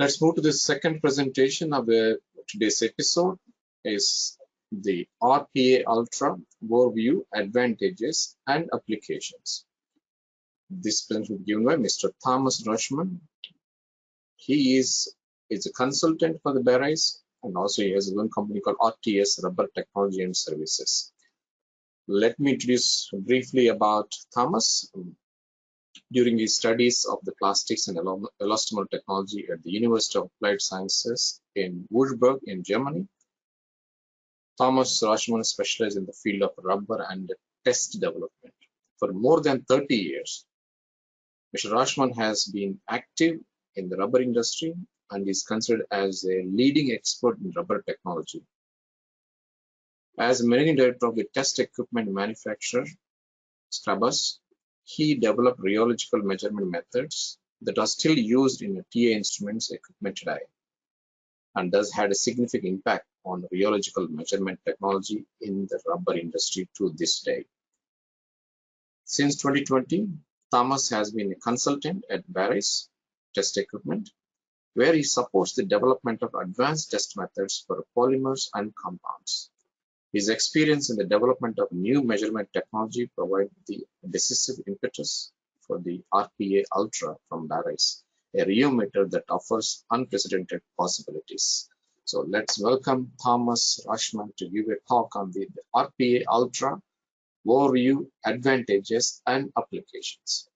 Let's move to the second presentation of today's episode is the RPA Ultra Overview, Advantages and Applications. This presentation will be given by Mr. Thomas Rushman. He is a consultant for the Bareiss, and also he has his own company called RTS, Rubber Technology and Services. Let me introduce briefly about Thomas. During his studies of the plastics and elastomer technology at the University of Applied Sciences in Würzburg in Germany, Thomas Rushman specialized in the field of rubber and test development. For more than 30 years, Mr. Rushman has been active in the rubber industry and is considered as a leading expert in rubber technology. As managing director of the test equipment manufacturer, Bareiss, he developed rheological measurement methods that are still used in TA instruments equipment today, and thus had a significant impact on rheological measurement technology in the rubber industry to this day. Since 2020, Thomas has been a consultant at Bareiss Test Equipment, where he supports the development of advanced test methods for polymers and compounds. His experience in the development of new measurement technology provides the decisive impetus for the RPA Ultra from Bareiss, a Rheometer that offers unprecedented possibilities. So let's welcome Thomas Rushman to give a talk on the RPA Ultra Overview, Advantages and Applications.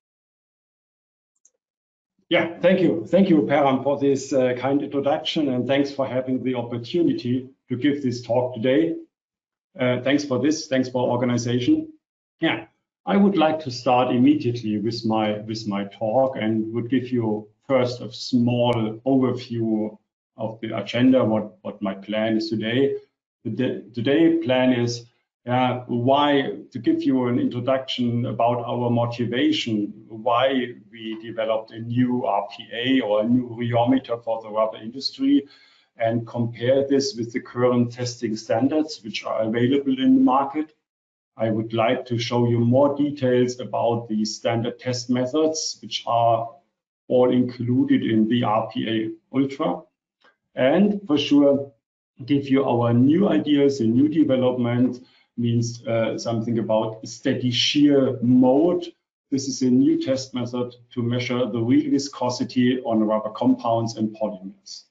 Yeah, thank you. Thank you, Param, for this kind introduction, and thanks for having the opportunity to give this talk today. Thanks for this. Thanks for organization. Yeah, I would like to start immediately with my talk and would give you first a small overview of the agenda, what my plan is today. Today plan is to give you an introduction about our motivation, why we developed a new RPA or a new Rheometer for the rubber industry, and compare this with the current testing standards which are available in the market. I would like to show you more details about the standard test methods which are all included in the RPA Ultra, and for sure give you our new ideas and new development. Means something about steady shear mode. This is a new test method to measure the real viscosity on rubber compounds and polymers.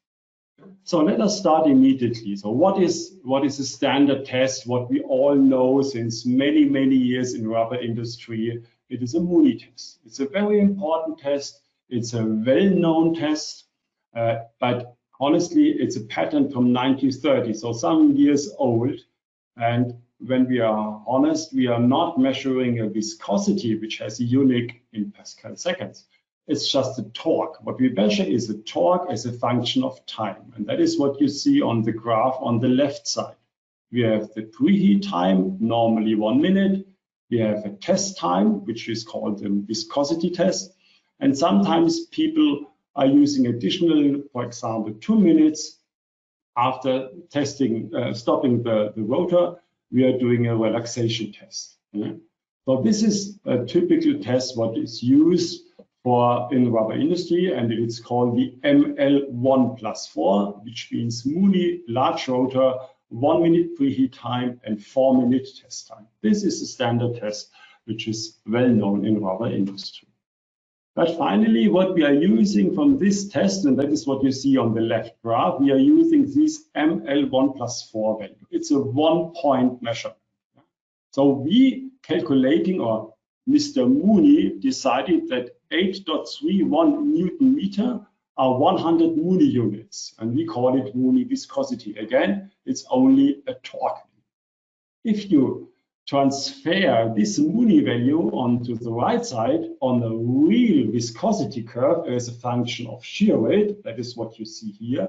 So let us start immediately. So what is a standard test? What we all know since many years in rubber industry, it is a Mooney test. It's a very important test. It's a well-known test, but honestly, it's a patent from 1930, so some years old. And when we are honest, we are not measuring a viscosity which has a unit in Pascal seconds. It's just a torque. What we measure is a torque as a function of time. And that is what you see on the graph on the left side. We have the preheat time, normally 1 minute. We have a test time, which is called the viscosity test. And sometimes people are using additional, for example, 2 minutes after testing, stopping the rotor. We are doing a relaxation test. So this is a typical test what is used in the rubber industry, and it's called the ML1+4, which means Mooney large rotor, 1 minute preheat time and 4 minute test time. This is a standard test which is well known in rubber industry. But finally, what we are using from this test, and that is what you see on the left graph, we are using this ML1+4 value. It's a 1-point measurement. So we calculating, or Mr. Mooney decided that 8.31 Newton meter are 100 Mooney units, and we call it Mooney viscosity. Again, it's only a torque. If you transfer this Mooney value onto the right side on the real viscosity curve as a function of shear rate, that is what you see here,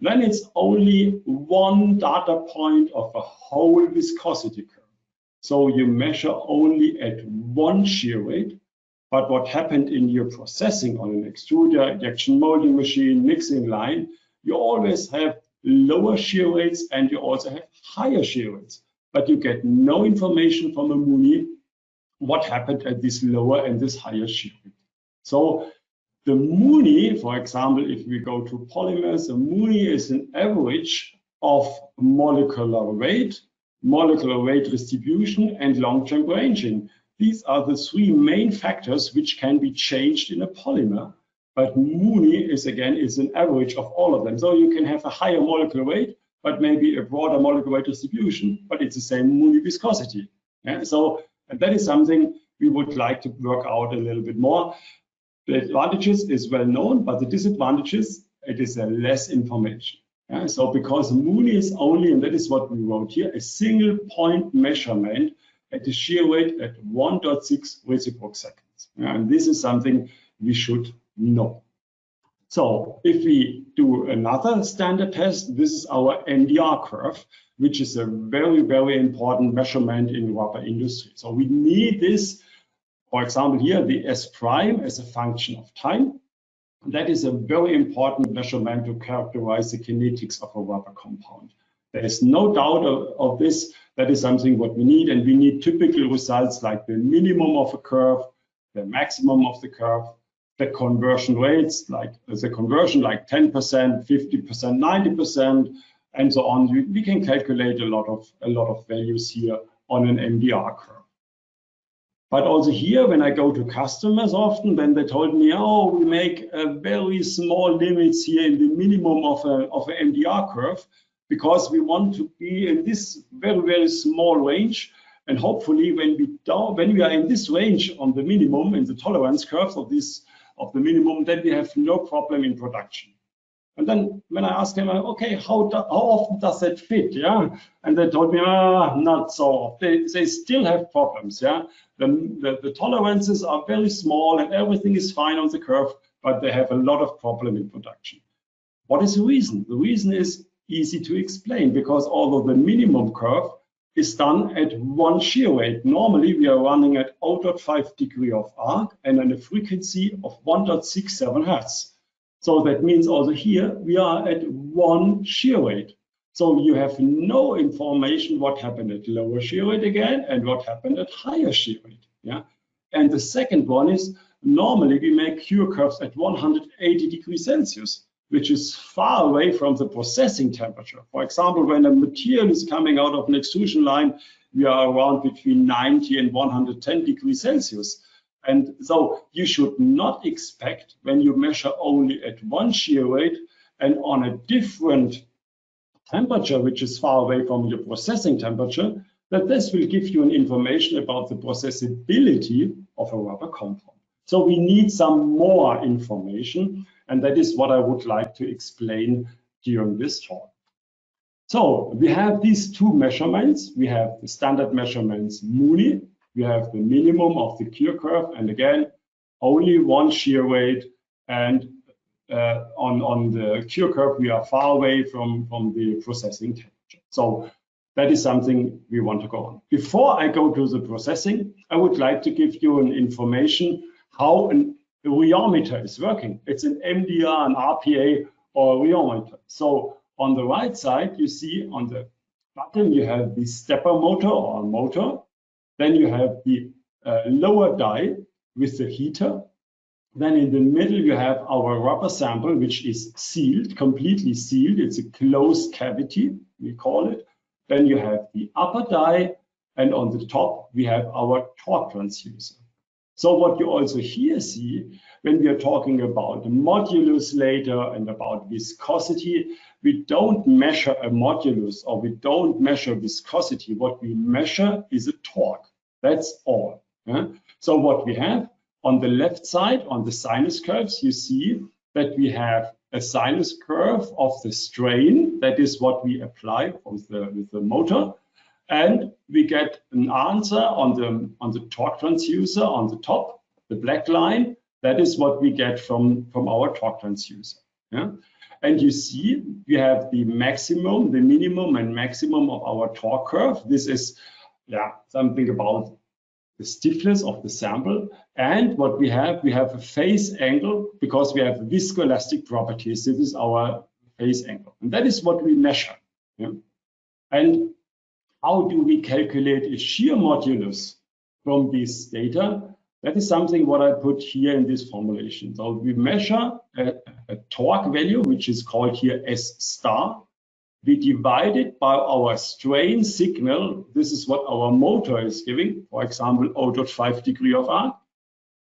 then it's only one data point of a whole viscosity curve. So you measure only at one shear rate, but what happened in your processing on an extruder, injection molding machine, mixing line, you always have lower shear rates and you also have higher shear rates. But you get no information from a Mooney what happened at this lower and this higher shear rate. So The Mooney, for example, if we go to polymers, the Mooney is an average of molecular weight distribution, and long-term ranging. These are the three main factors which can be changed in a polymer. But Mooney is an average of all of them. So you can have a higher molecular weight, but maybe a broader molecular weight distribution, but it's the same Mooney viscosity. Yeah? So that is something we would like to work out a little bit more. The advantages is well known, but the disadvantages, it is a less information. Yeah? So because Mooney is only, and that is what we wrote here, a single point measurement at the shear rate at 1.6 reciproc seconds. Yeah? And this is something we should know. So if we do another standard test, this is our MDR curve, which is a very, very important measurement in rubber industry. So we need this, for example, here, the S prime as a function of time. That is a very important measurement to characterize the kinetics of a rubber compound. There is no doubt of this. That is something what we need, and we need typical results like the minimum of a curve, the maximum of the curve, the conversion rates, like the conversion like 10%, 50%, 90%, and so on. We can calculate a lot of values here on an MDR curve. But also here, when I go to customers often, then they told me, oh, we make a very small limits here in the minimum of an MDR curve, because we want to be in this very, very small range. And hopefully when we are in this range on the minimum, in the tolerance curve of the minimum, then we have no problem in production. And then when I asked them, okay, how often does that fit? Yeah, and they told me, not so. They still have problems. Yeah, the tolerances are very small and everything is fine on the curve, but they have a lot of problem in production. What is the reason? The reason is easy to explain, because although the minimum curve is done at one shear rate, normally we are running at 0.5 degree of arc and on a frequency of 1.67 Hertz. So that means also here we are at one shear rate. So you have no information what happened at lower shear rate again and what happened at higher shear rate. Yeah. And the second one is normally we make cure curves at 180 degrees Celsius, which is far away from the processing temperature. For example, when a material is coming out of an extrusion line, we are around between 90 and 110 degrees Celsius. And so you should not expect, when you measure only at one shear rate and on a different temperature, which is far away from your processing temperature, that this will give you an information about the processability of a rubber compound. So we need some more information, and that is what I would like to explain during this talk. So we have these two measurements. We have the standard measurements Mooney. We have the minimum of the cure curve, and again, only one shear rate, and on the cure curve, we are far away from the processing temperature. So that is something we want to go on. Before I go to the processing, I would like to give you an information how a rheometer is working. It's an MDR, an RPA, or a rheometer. So on the right side, you see on the bottom, you have the stepper motor or motor. Then you have the lower die with the heater. Then in the middle, you have our rubber sample, which is sealed, completely sealed. It's a closed cavity, we call it. Then you have the upper die, and on the top, we have our torque transducer. So what you also here see, when we are talking about the modulus later and about viscosity, we don't measure a modulus or we don't measure viscosity. What we measure is a torque. That's all. Yeah? So what we have on the left side, on the sinus curves, you see that we have a sinus curve of the strain. That is what we apply with the motor. And we get an answer on the torque transducer on the top, the black line. That is what we get from our torque transducer. Yeah? And you see we have the maximum, the minimum and maximum of our torque curve. This is something about the stiffness of the sample. And what we have a phase angle because we have viscoelastic properties. This is our phase angle. And that is what we measure. Yeah? And how do we calculate a shear modulus from this data? That is something what I put here in this formulation. So we measure a torque value, which is called here S star. We divide it by our strain signal. This is what our motor is giving, for example, 0.5 degree of arc.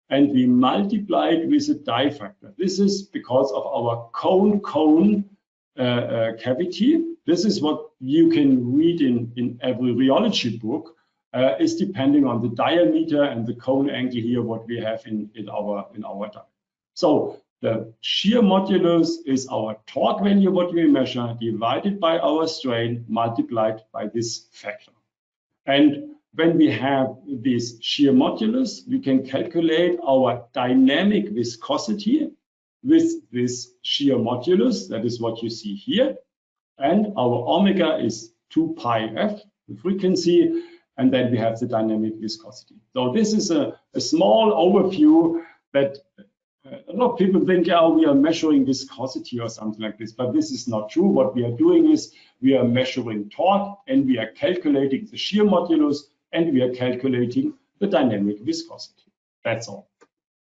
And we multiply it with a die factor. This is because of our cone cavity. This is what you can read in every rheology book. Is depending on the diameter and the cone angle here, what we have in our die. So the shear modulus is our torque value, what we measure, divided by our strain, multiplied by this factor. And when we have this shear modulus, we can calculate our dynamic viscosity with this shear modulus. That is what you see here. And our omega is 2 pi f, the frequency. And then we have the dynamic viscosity. So this is a small overview that a lot of people think, oh, we are measuring viscosity or something like this, but this is not true. What we are doing is we are measuring torque and we are calculating the shear modulus and we are calculating the dynamic viscosity. That's all.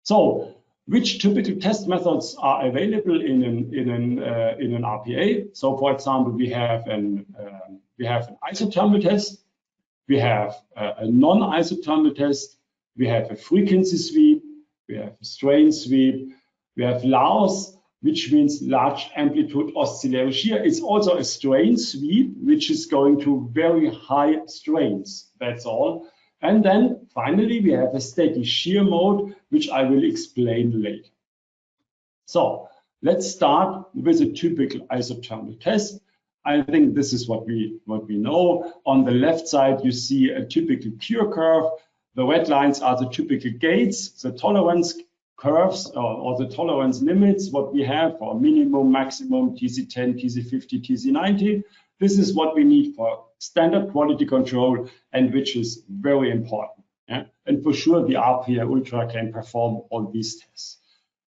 So which typical test methods are available in an RPA? So for example, we have an isothermal test. We have a non-isothermal test, we have a frequency sweep, we have a strain sweep, we have LAOS, which means large amplitude oscillatory shear. It's also a strain sweep, which is going to very high strains. That's all. And then finally, we have a steady shear mode, which I will explain later. So let's start with a typical isothermal test. I think this is what we know. On the left side, you see a typical Pure curve. The red lines are the typical gates, the tolerance curves or the tolerance limits, what we have for minimum, maximum, TC10, TC50, TC90. This is what we need for standard quality control and which is very important. Yeah? And for sure, the RPA Ultra can perform all these tests.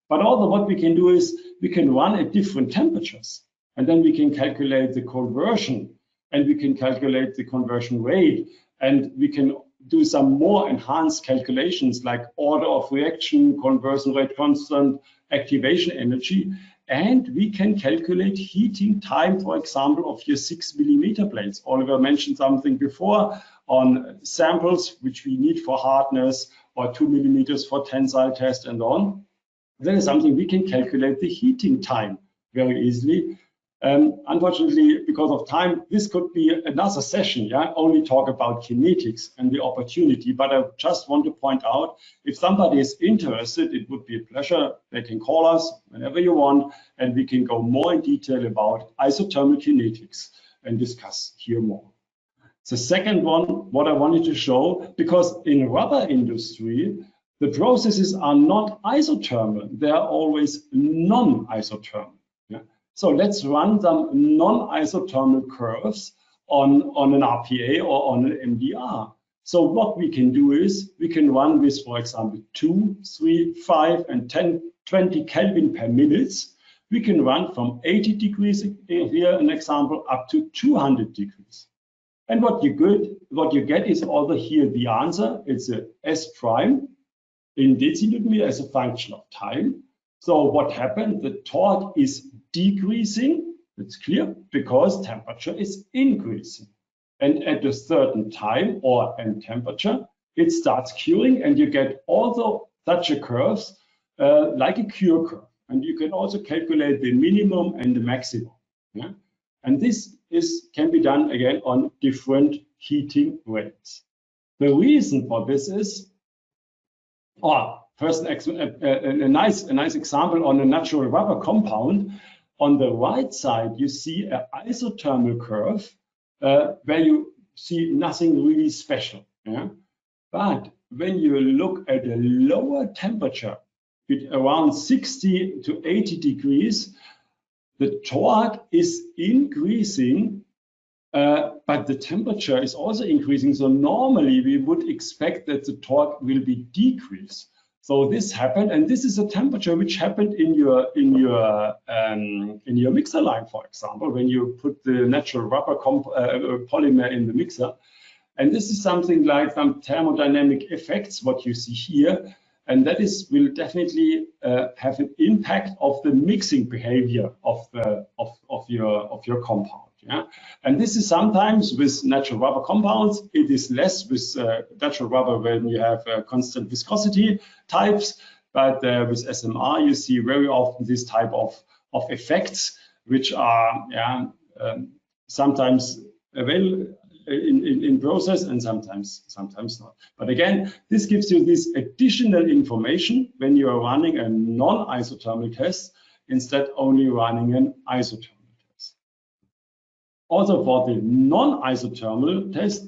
But also what we can do is we can run at different temperatures. And then we can calculate the conversion and we can calculate the conversion rate and we can do some more enhanced calculations like order of reaction, conversion rate constant, activation energy, and we can calculate heating time, for example, of your 6mm plates. Oliver mentioned something before on samples which we need for hardness or 2mm for tensile test and on. That is something we can calculate the heating time very easily. Unfortunately, because of time, this could be another session, yeah, only talk about kinetics and the opportunity. But I just want to point out, if somebody is interested, it would be a pleasure. They can call us whenever you want, and we can go more in detail about isothermal kinetics and discuss here more. The second one, what I wanted to show, because in rubber industry, the processes are not isothermal, they are always non-isothermal. Yeah? So let's run some non-isothermal curves on an RPA or on an MDR. So what we can do is we can run with, for example, 2, 3, 5, and 10, 20 Kelvin per minute. We can run from 80 degrees, here an example, up to 200 degrees. And what you get is also here the answer. It's a S prime in deciliter as a function of time. So what happened? The torque is decreasing, it's clear, because temperature is increasing. And at a certain time or in temperature, it starts curing and you get also such a curves like a cure curve. And you can also calculate the minimum and the maximum. Yeah? And this can be done again on different heating rates. The reason for this is, first, a nice example on a natural rubber compound. On the right side, you see an isothermal curve where you see nothing really special. Yeah? But when you look at a lower temperature, with around 60 to 80 degrees, the torque is increasing, but the temperature is also increasing. So normally we would expect that the torque will be decreased. So this happened, and this is a temperature which happened in your mixer line, for example, when you put the natural rubber polymer in the mixer. And this is something like some thermodynamic effects, what you see here. and that will definitely have an impact of the mixing behavior of your compound. Yeah? And this is sometimes with natural rubber compounds. It is less with natural rubber when you have constant viscosity types, but with SMR you see very often this type of effects, which are sometimes available in process and sometimes not. But again, this gives you this additional information when you are running a non-isothermal test instead only running an isothermal test. Also for the non-isothermal test,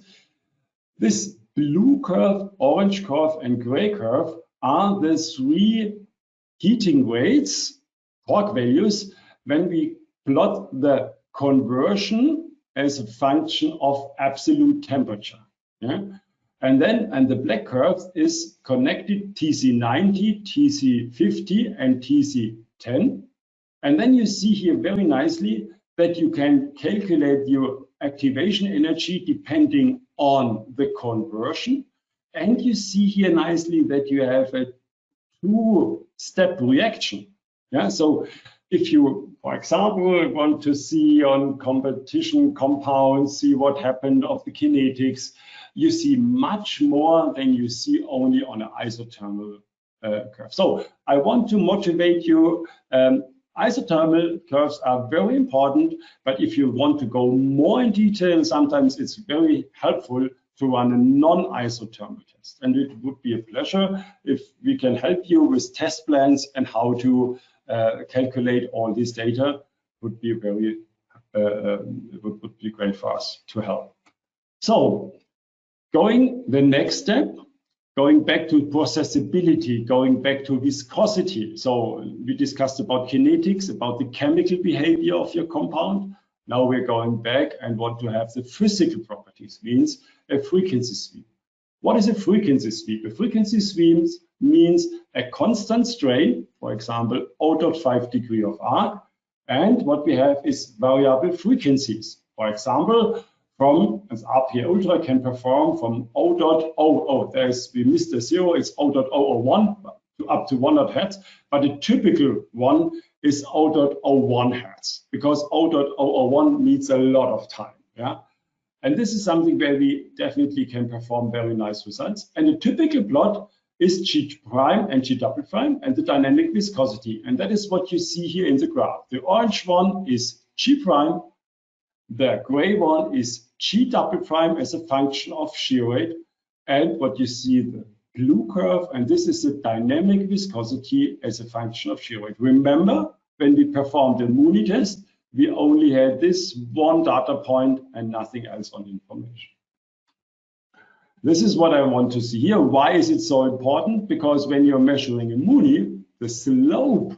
this blue curve, orange curve, and gray curve are the three heating rates, torque values, when we plot the conversion as a function of absolute temperature. Yeah? And the black curve is connected TC90, TC50, and TC10. And then you see here very nicely that you can calculate your activation energy depending on the conversion. And you see here nicely that you have a two-step reaction. Yeah, so if you, for example, want to see on competition compounds, see what happened of the kinetics, you see much more than you see only on an isothermal curve. So I want to motivate you. Isothermal curves are very important, but if you want to go more in detail, sometimes it's very helpful to run a non-isothermal test. And it would be a pleasure if we can help you with test plans and how to calculate all this data. Would be very would be great for us to help. So going the next step, going back to processability, going back to viscosity. So we discussed about kinetics, about the chemical behavior of your compound. Now we're going back and want to have the physical properties, means a frequency sweep. What is a frequency sweep? A frequency sweep means a constant strain, for example, 0.5 degree of arc, and what we have is variable frequencies. For example, from as RPA Ultra can perform from 0.00, we missed a zero, it's 0.001 to up to 100 hertz, but a typical one is 0.01 hertz because 0.001 needs a lot of time. Yeah. And this is something where we definitely can perform very nice results. And a typical plot is G prime and G double prime and the dynamic viscosity. And that is what you see here in the graph. The orange one is G prime, the gray one is G double prime as a function of shear rate. And what you see, the blue curve, and this is the dynamic viscosity as a function of shear rate. Remember, when we performed the Mooney test, we only had this one data point and nothing else on information. This is what I want to see here. Why is it so important? Because when you're measuring a Mooney, the slope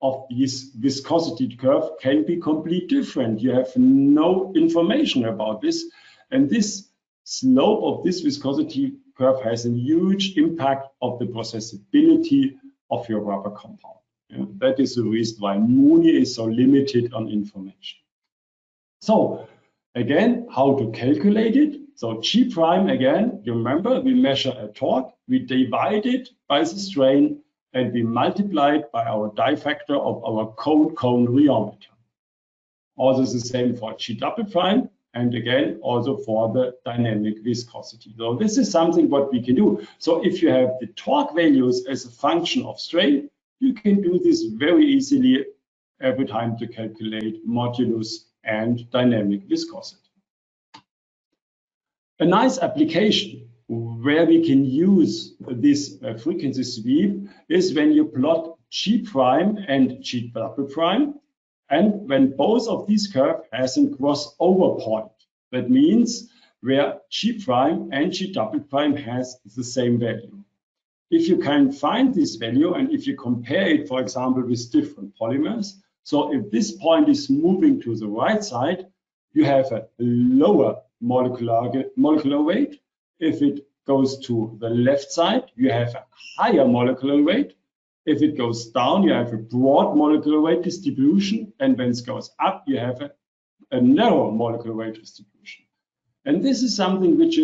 of this viscosity curve can be completely different. You have no information about this. And this slope of this viscosity curve has a huge impact of the processability of your rubber compound. Yeah, that is the reason why Mooney is so limited on information. So again, how to calculate it? So G prime, again, you remember, we measure a torque, we divide it by the strain, and we multiply it by our die factor of our cone rheometer. Also the same for G double prime, and again, also for the dynamic viscosity. So this is something what we can do. So if you have the torque values as a function of strain, you can do this very easily every time to calculate modulus and dynamic viscosity. A nice application where we can use this frequency sweep is when you plot G prime and G double prime, and when both of these curves has a crossover point. That means where G prime and G double prime has the same value. If you can find this value and if you compare it, for example, with different polymers, so if this point is moving to the right side, you have a lower molecular weight. If it goes to the left side, you have a higher molecular weight. If it goes down, you have a broad molecular weight distribution. And when it goes up, you have a narrow molecular weight distribution. And this is something which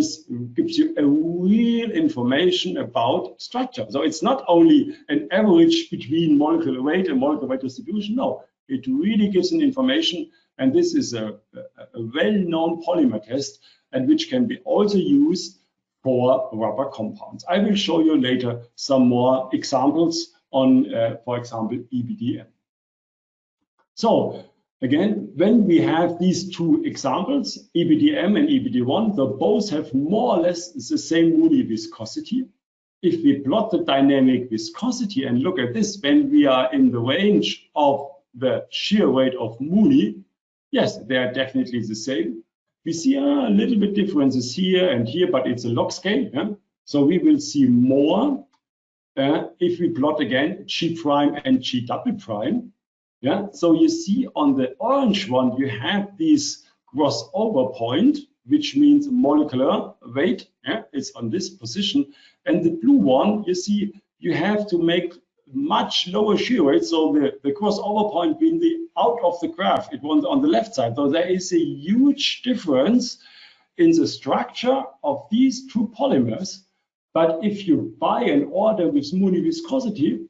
gives you a real information about structure. So it's not only an average between molecular weight and molecular weight distribution. No, it really gives an information. And this is a well-known polymer test, and which can be also used for rubber compounds. I will show you later some more examples on, for example, EBDM. So again, when we have these two examples, EBDM and EBD1, they both have more or less the same Moody viscosity. If we plot the dynamic viscosity and look at this, when we are in the range of the shear weight of Moody, yes, they are definitely the same. We see a little bit differences here and here, but it's a log scale. Yeah? So we will see more if we plot again G prime and G double prime. Yeah, so you see on the orange one, you have this crossover point, which means molecular weight. Yeah, it's on this position. And the blue one, you see, you have to make much lower shear weight. So the crossover point being the out of the graph, it was on the left side. So there is a huge difference in the structure of these two polymers. But if you buy an order with Moody viscosity,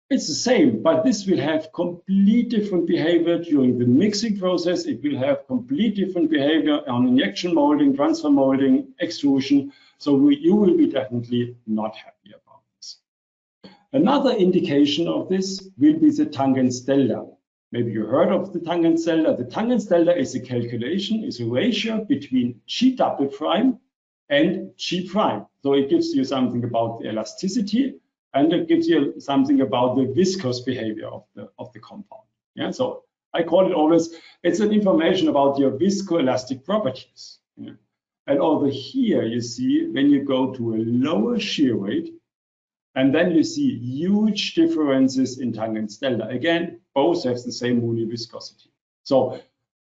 it's the same, but this will have complete different behavior during the mixing process. It will have complete different behavior on injection molding, transfer molding, extrusion. So you will be definitely not happy about this. Another indication of this will be the tangent delta. Maybe you heard of the tangent delta. The tangent delta is a calculation, is a ratio between G double prime and G prime. So it gives you something about the elasticity, and it gives you something about the viscous behavior of the compound. Yeah, so I call it always, it's an information about your viscoelastic properties. Yeah. And over here, you see, when you go to a lower shear weight, and then you see huge differences in tangent delta. Again, both have the same Moody viscosity. So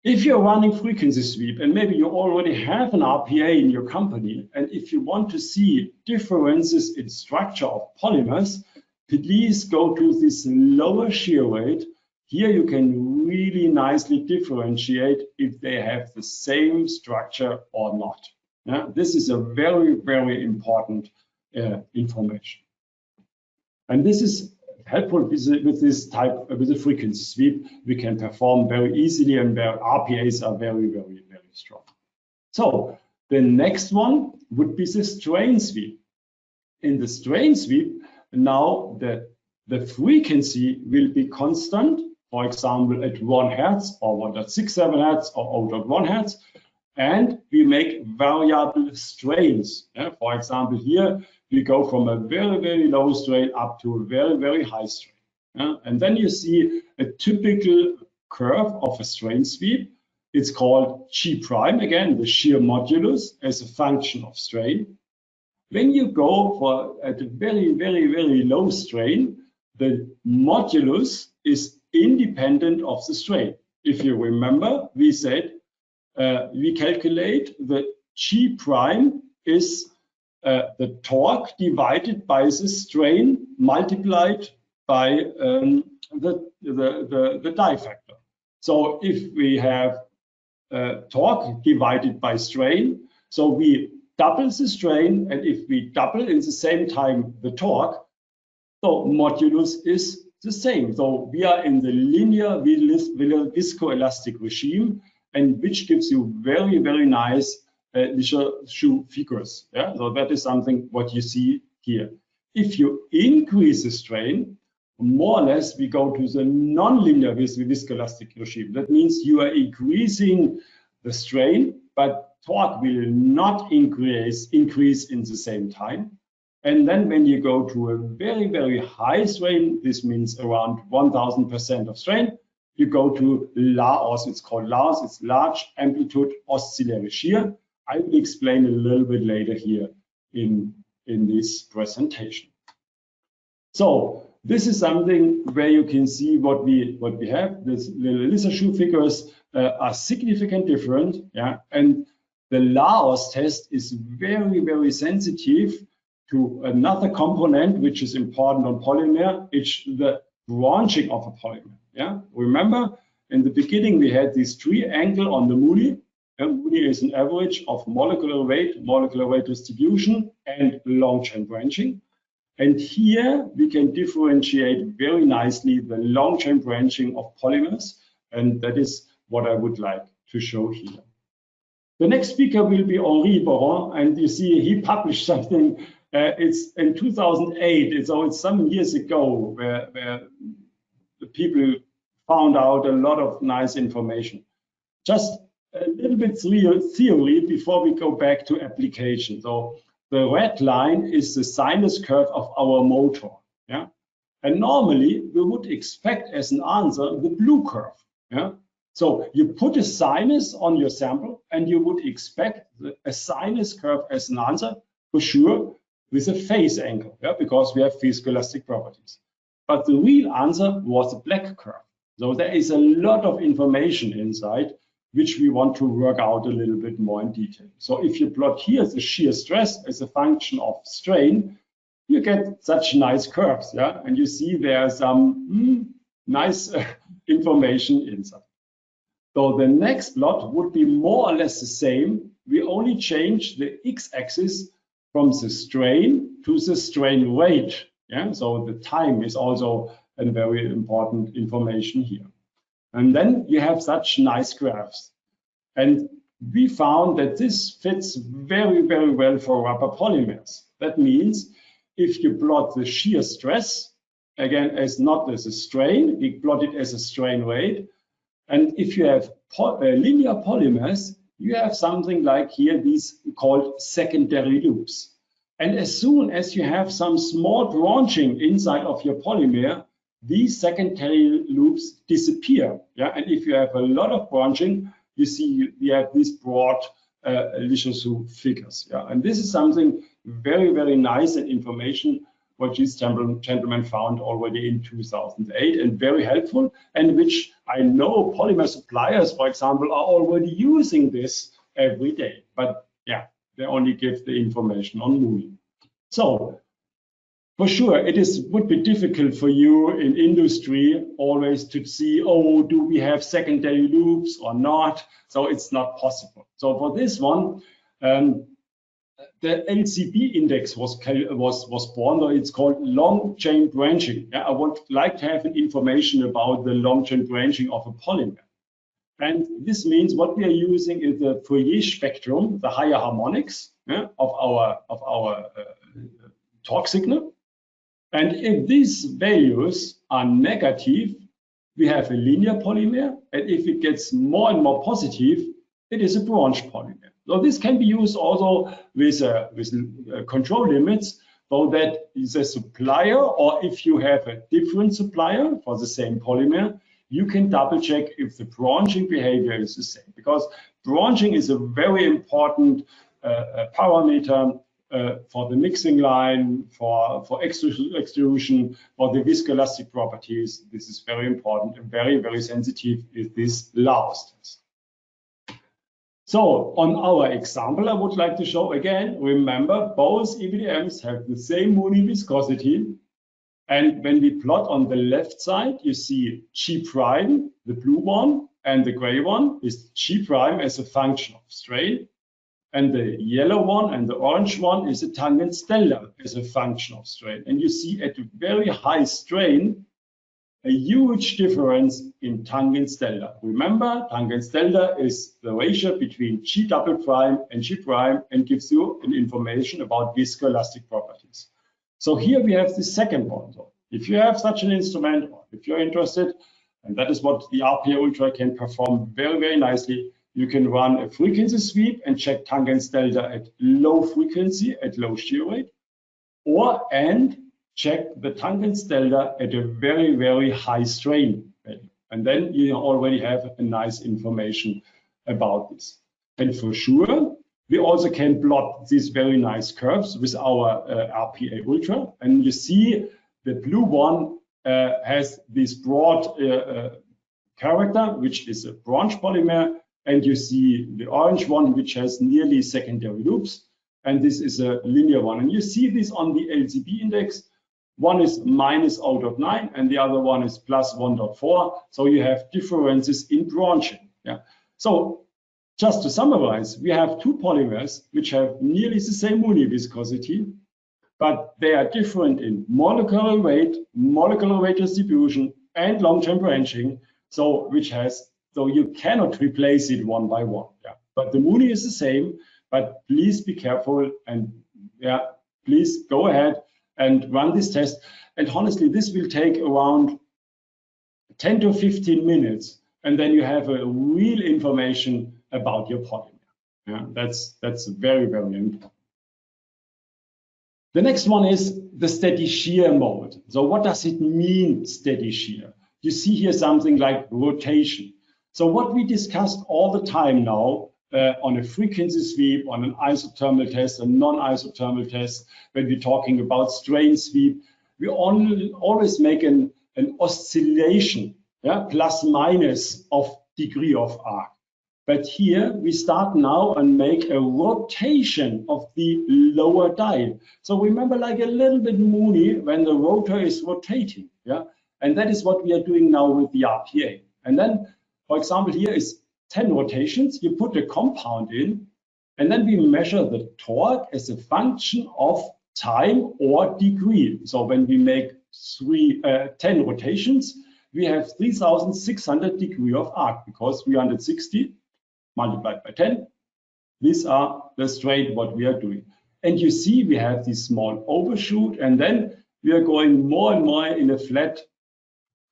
if you're running frequency sweep, and maybe you already have an RPA in your company, and if you want to see differences in structure of polymers, please go to this lower shear weight. Here you can really nicely differentiate if they have the same structure or not. Yeah? This is a very, very important information. And this is helpful with this type, with the frequency sweep. We can perform very easily, and where RPAs are very, very, very strong. So the next one would be the strain sweep. In the strain sweep, now the frequency will be constant, for example, at 1 Hertz or 1.67 Hertz or 0.1 Hertz, and we make variable strains. Yeah? For example, here we go from a very, very low strain up to a very, very high strain. Yeah? And then you see a typical curve of a strain sweep. It's called G prime, again, the shear modulus as a function of strain. When you go for at a very, very, very low strain, the modulus is independent of the strain. If you remember, we said we calculate the G prime is the torque divided by the strain multiplied by the die factor. So if we have torque divided by strain, so we double the strain, and if we double in the same time the torque, so modulus is the same. So we are in the linear viscoelastic regime, and which gives you very, very nice shoe figures. Yeah? So that is something what you see here. If you increase the strain, more or less we go to the non-linear viscoelastic regime. That means you are increasing the strain, but torque will not increase in the same time. And then when you go to a very, very high strain, this means around 1000% of strain, you go to LAOS. It's called LAOS. It's large amplitude oscillatory shear. I will explain a little bit later here in this presentation. So this is something where you can see what we have. These little laser shoe figures are significant different. Yeah, and the LAOS test is very, very sensitive to another component which is important on polymer. It's the branching of a polymer. Yeah, remember in the beginning we had this triangle on the Moody. Mooney is an average of molecular weight distribution, and long chain branching. And here we can differentiate very nicely the long chain branching of polymers, and that is what I would like to show here. The next speaker will be Henri Bareiss, and you see he published something. It's in 2008, so it's some years ago, where the people found out a lot of nice information. Just a little bit theory before we go back to application. So the red line is the sinus curve of our motor. Yeah, and normally we would expect as an answer the blue curve. Yeah. So you put a sinus on your sample and you would expect a sinus curve as an answer for sure with a phase angle, yeah, because we have viscoelastic properties. But the real answer was a black curve. So there is a lot of information inside which we want to work out a little bit more in detail. So if you plot here the shear stress as a function of strain, you get such nice curves, yeah, and you see there are some nice information inside. So the next plot would be more or less the same. We only change the x-axis from the strain to the strain rate. Yeah, so the time is also a very important information here. And then you have such nice graphs. And we found that this fits very, very well for rubber polymers. That means if you plot the shear stress, again, as not as a strain, we plot it as a strain rate. And if you have linear polymers, you have something like here, these called secondary loops. And as soon as you have some small branching inside of your polymer, these secondary loops disappear. Yeah? And if you have a lot of branching, you see you have these broad Lichaux figures. Yeah? And this is something very, very nice and information what these gentlemen found already in 2008 and very helpful, and which I know polymer suppliers, for example, are already using this every day. But yeah, they only give the information on Mooney. So for sure, would be difficult for you in industry always to see, oh, do we have secondary loops or not? So it's not possible. So for this one, the LCB index was born, or it's called long chain branching. Yeah, I would like to have an information about the long chain branching of a polymer. And this means what we are using is the Fourier spectrum, the higher harmonics, yeah, of our torque signal. And if these values are negative, we have a linear polymer. And if it gets more and more positive, it is a branch polymer. So this can be used also with control limits, so that the supplier, or if you have a different supplier for the same polymer, you can double check if the branching behavior is the same, because branching is a very important parameter for the mixing line, for extrusion, for the viscoelastic properties. This is very important and very, very sensitive if this lasts. So on our example, I would like to show again, remember both EBDMs have the same Mooney viscosity. And when we plot on the left side, you see G prime, the blue one, and the gray one is G prime as a function of strain. And the yellow one and the orange one is a tangent stellar as a function of strain. And you see at a very high strain, a huge difference in tangent stellar. Remember, tangent stellar is the ratio between G double prime and G prime and gives you an information about viscoelastic properties. So here we have the second one. So if you have such an instrument, or if you're interested, and that is what the RPA Ultra can perform very, very nicely, you can run a frequency sweep and check tangent stellar at low frequency, at low shear rate, and check the tangent stellar at a very, very high strain value. And then you already have a nice information about this. And for sure, we also can plot these very nice curves with our RPA Ultra. And you see the blue one has this broad character, which is a branch polymer. And you see the orange one, which has nearly secondary loops. And this is a linear one. And you see this on the LCB index. One is minus 0.9 and the other one is plus 1.4. So you have differences in branching. Yeah. So just to summarize, we have two polymers which have nearly the same Mooney viscosity, but they are different in molecular weight distribution, and long-term branching. So you cannot replace it one by one. Yeah. But the Mooney is the same. But please be careful, and please go ahead and run this test. And honestly, this will take around 10 to 15 minutes, and then you have a real information about your polymer. Yeah, that's very, very important. The next one is the steady shear mode. So what does it mean, steady shear? You see here something like rotation. So what we discussed all the time now on a frequency sweep, on an isothermal test, a non-isothermal test, when we're talking about strain sweep, we always make an oscillation, plus minus of degree of arc. But here we start now and make a rotation of the lower dial. So remember, like a little bit Mooney when the rotor is rotating, and that is what we are doing now with the RPA. And then, for example, here is 10 rotations. You put the compound in, and then we measure the torque as a function of time or degree. So when we make 10 rotations, we have 3,600 degree of arc, because 360 multiplied by 10, these are the strain what we are doing. And you see we have this small overshoot, and then we are going more and more in a flat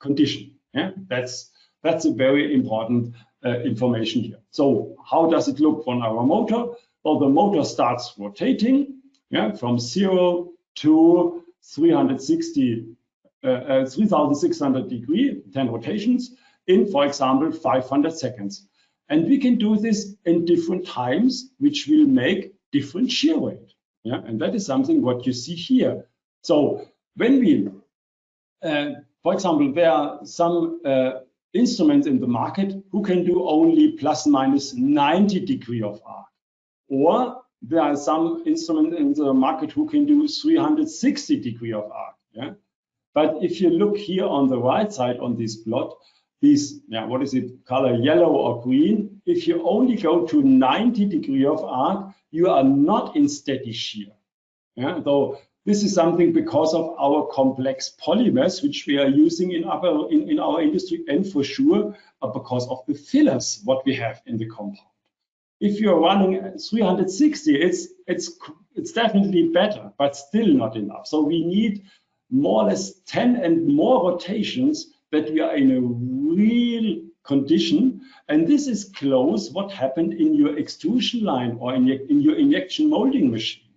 condition. Yeah, that's a very important information here. So how does it look on our motor? Well, the motor starts rotating, from 0 to 3,600 degree, 10 rotations in, for example, 500 seconds. And we can do this in different times, which will make different shear rate. Yeah, and that is something what you see here. So when we, for example, there are some instruments in the market who can do only plus minus 90 degree of arc, or there are some instruments in the market who can do 360 degree of arc. Yeah, but if you look here on the right side on this plot, these, what is it, color yellow or green, if you only go to 90 degree of arc, you are not in steady shear. Yeah, so this is something because of our complex polymers, which we are using in our industry, and for sure because of the fillers what we have in the compound. If you're running 360, it's definitely better, but still not enough. So we need more or less 10 and more rotations that we are in a real condition, and this is close what happened in your extrusion line or in your injection molding machine.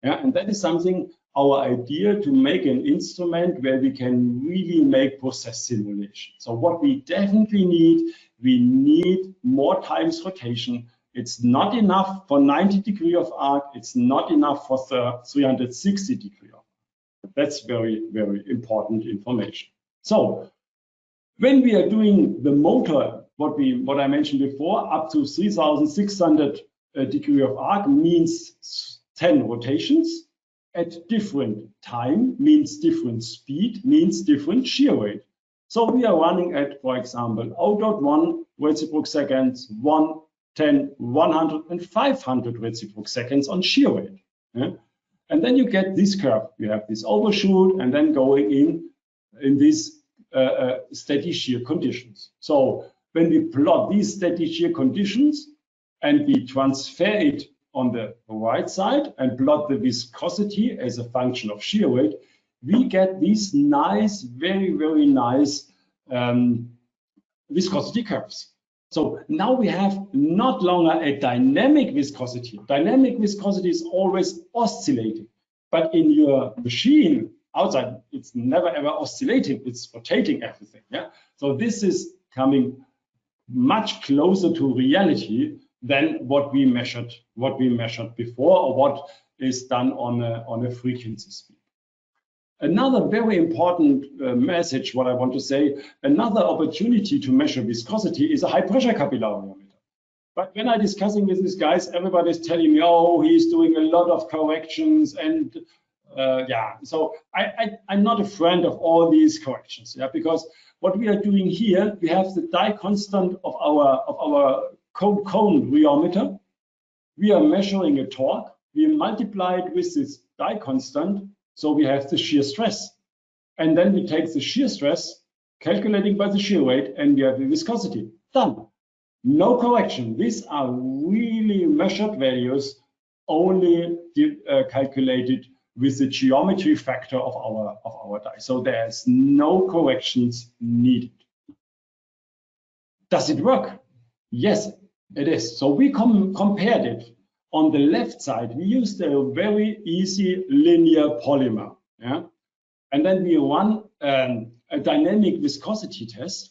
Yeah, and that is something, our idea to make an instrument where we can really make process simulation. So what we definitely need, we need more times rotation. It's not enough for 90 degree of arc. It's not enough for 360 degree of arc. That's very, very important information. So when we are doing the motor, what I mentioned before, up to 3,600 degree of arc means 10 rotations at different time, means different speed, means different shear rate. So we are running at, for example, 0.1 reciproc seconds, 1, 10, 100, and 500 reciproc seconds on shear rate. Yeah? And then you get this curve. You have this overshoot, and then going in this steady shear conditions. So when we plot these steady shear conditions and we transfer it on the right side and plot the viscosity as a function of shear rate, we get these nice, very, very nice viscosity curves. So now we have not longer a dynamic viscosity. Dynamic viscosity is always oscillating, but in your machine outside, it's never ever oscillating, it's rotating everything. Yeah. So this is coming much closer to reality than what we measured before, or what is done on a frequency sweep. Another very important message, what I want to say, another opportunity to measure viscosity is a high pressure capillary rheometer. But when I'm discussing with these guys, everybody's telling me, oh, he's doing a lot of corrections, and so I'm not a friend of all these corrections, because what we are doing here, we have the die constant of our cone rheometer. We are measuring a torque. We multiply it with this die constant, so we have the shear stress. And then we take the shear stress, calculating by the shear weight, and we have the viscosity. Done. No correction. These are really measured values, only calculated with the geometry factor of our die. So there's no corrections needed. Does it work? Yes, it is. So we compared it. On the left side, we used a very easy linear polymer. Yeah? And then we run a dynamic viscosity test,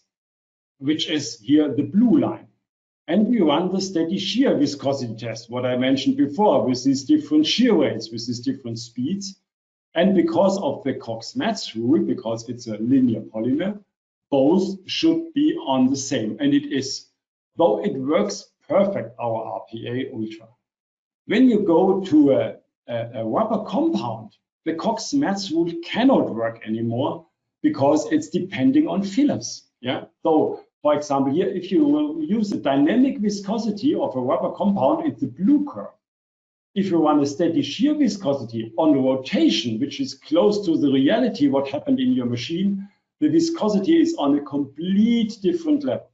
which is here the blue line. And we run the steady shear viscosity test, what I mentioned before, with these different shear rates, with these different speeds. And because of the Cox-Matz rule, because it's a linear polymer, both should be on the same. And it is. Though it works perfect, our RPA Ultra. When you go to a rubber compound, the Cox-Matz rule cannot work anymore because it's depending on fillers. Yeah. So, for example, here, if you will use the dynamic viscosity of a rubber compound, it's the blue curve. If you run a steady shear viscosity on the rotation, which is close to the reality, what happened in your machine, the viscosity is on a complete different level.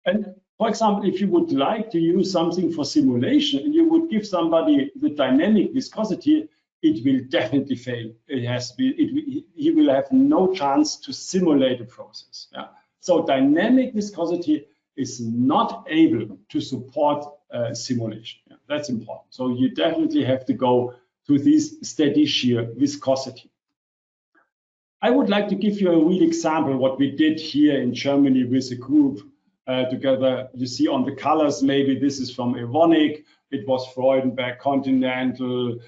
And for example, if you would like to use something for simulation and you would give somebody the dynamic viscosity, it will definitely fail. He will have no chance to simulate the process. Yeah? So dynamic viscosity is not able to support simulation. Yeah? That's important. So you definitely have to go to this steady shear viscosity. I would like to give you a real example what we did here in Germany with a group together. You see on the colors, maybe this is from Evonik. It was Freudenberg, Continental,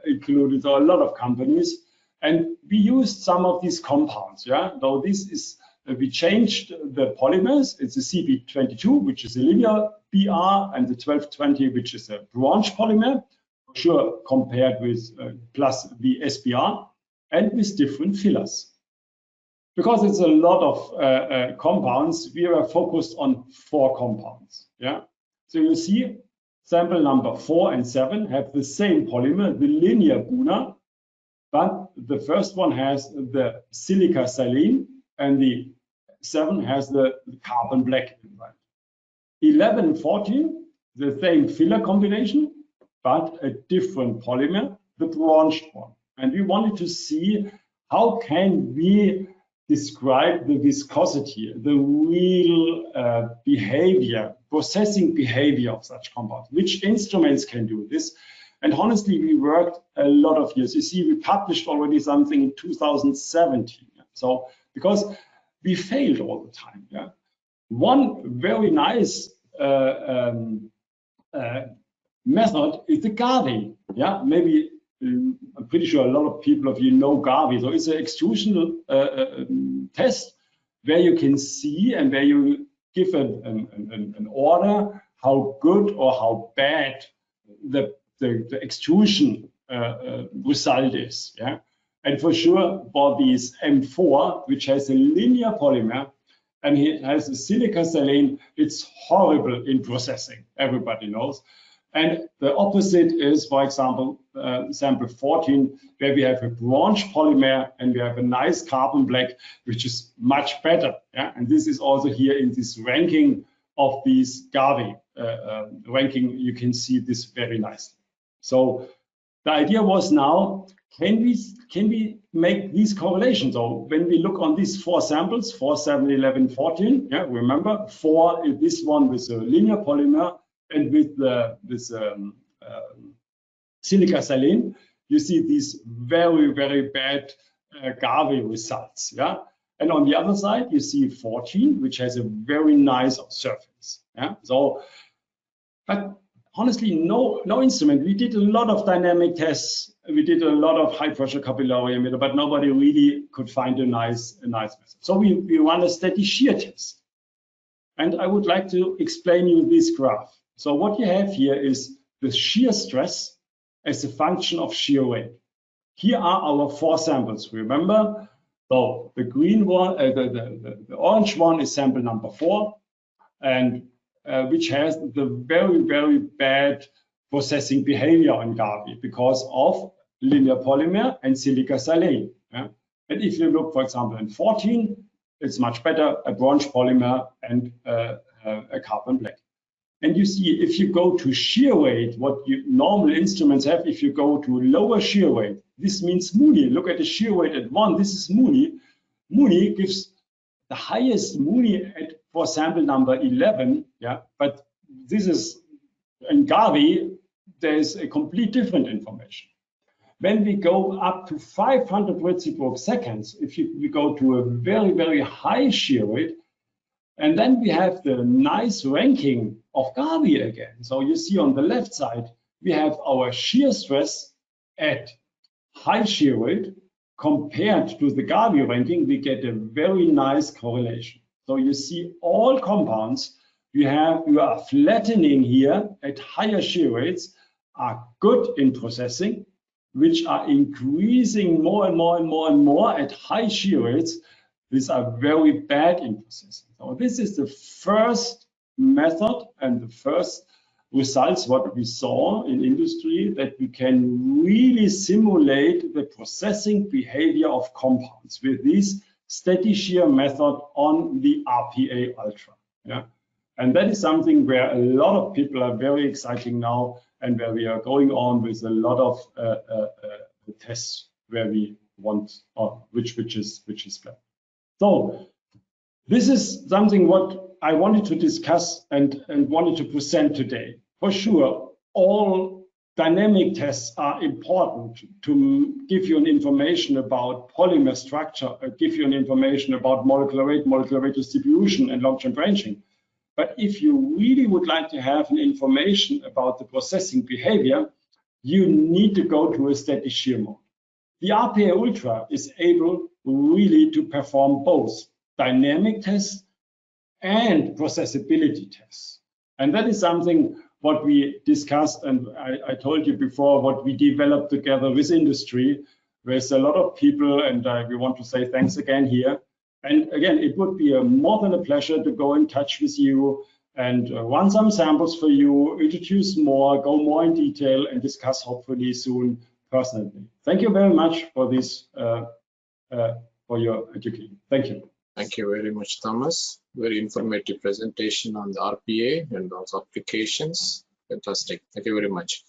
included a lot of companies. And we used some of these compounds. Yeah, though this is, we changed the polymers. It's a CB22, which is a linear BR, and the 1220, which is a branch polymer, for sure, compared with plus the SBR, and with different fillers. Because it's a lot of compounds, we are focused on 4 compounds. Yeah. So you see, sample number 4 and 7 have the same polymer, the linear Buna, but the first one has the silica silane, and the 7 has the carbon black. 11 and 14, the same filler combination, but a different polymer, the branched one. And we wanted to see how can we describe the viscosity, the real behavior, processing behavior of such compounds. Which instruments can do this? And honestly, we worked a lot of years. You see, we published already something in 2017. So because we failed all the time. Yeah. One very nice method is the Garvey. Yeah, maybe. I'm pretty sure a lot of people of you know Garvey. So it's an extrusion test where you can see and where you give an order how good or how bad the extrusion result is. Yeah, and for sure for these M4, which has a linear polymer and it has a silica silane, it's horrible in processing. Everybody knows. And the opposite is, for example, sample 14, where we have a branch polymer and we have a nice carbon black, which is much better. Yeah? And this is also here in this ranking of these Garvey ranking. You can see this very nicely. So the idea was now, can we make these correlations? So when we look on these 4 samples, 4, 7, 11, 14, yeah, remember 4 is this one with a linear polymer. And with this silica silane, you see these very, very bad Garvey results. Yeah, and on the other side, you see 14, which has a very nice surface. Yeah, so, but honestly, no instrument. We did a lot of dynamic tests. We did a lot of high pressure capillary emitter, but nobody really could find a nice method. So we run a steady shear test, and I would like to explain you this graph. So what you have here is the shear stress as a function of shear weight. Here are our 4 samples. Remember, so the green one, the orange one is sample number 4, and which has the very, very bad processing behavior on Gavi because of linear polymer and silica silane. Yeah? And if you look, for example, in 14, it's much better, a bronze polymer and a carbon black. And you see, if you go to shear weight, what normal instruments have, if you go to lower shear weight, this means Muni. Look at the shear weight at 1. This is Muni. Muni gives the highest Muni for sample number 11. Yeah, but this is in Gavi. There is a complete different information. When we go up to 500 reciproc seconds, if we go to a very, very high shear weight, and then we have the nice ranking of Gavi again. So you see on the left side, we have our shear stress at high shear weight compared to the Gavi ranking. We get a very nice correlation. So you see all compounds you are flattening here at higher shear rates are good in processing, which are increasing more and more and more and more at high shear rates. These are very bad in processing. So this is the first method and the first results what we saw in industry, that we can really simulate the processing behavior of compounds with this steady shear method on the RPA Ultra. Yeah? And that is something where a lot of people are very excited now, and where we are going on with a lot of tests where we want, which is planned. So this is something what I wanted to discuss and wanted to present today. For sure, all dynamic tests are important to give you an information about polymer structure, give you an information about molecular weight distribution, and long-chain branching. But if you really would like to have an information about the processing behavior, you need to go to a steady shear mode. The RPA Ultra is able really to perform both dynamic tests and processability tests. And that is something what we discussed, and I told you before, what we developed together with industry. There's a lot of people, and we want to say thanks again here. And again, it would be more than a pleasure to go in touch with you and run some samples for you, introduce more, go more in detail, and discuss hopefully soon personally. Thank you very much for this, for your education. Thank you. Thank you very much, Thomas. Very informative presentation on the RPA and also applications. Fantastic. Thank you very much.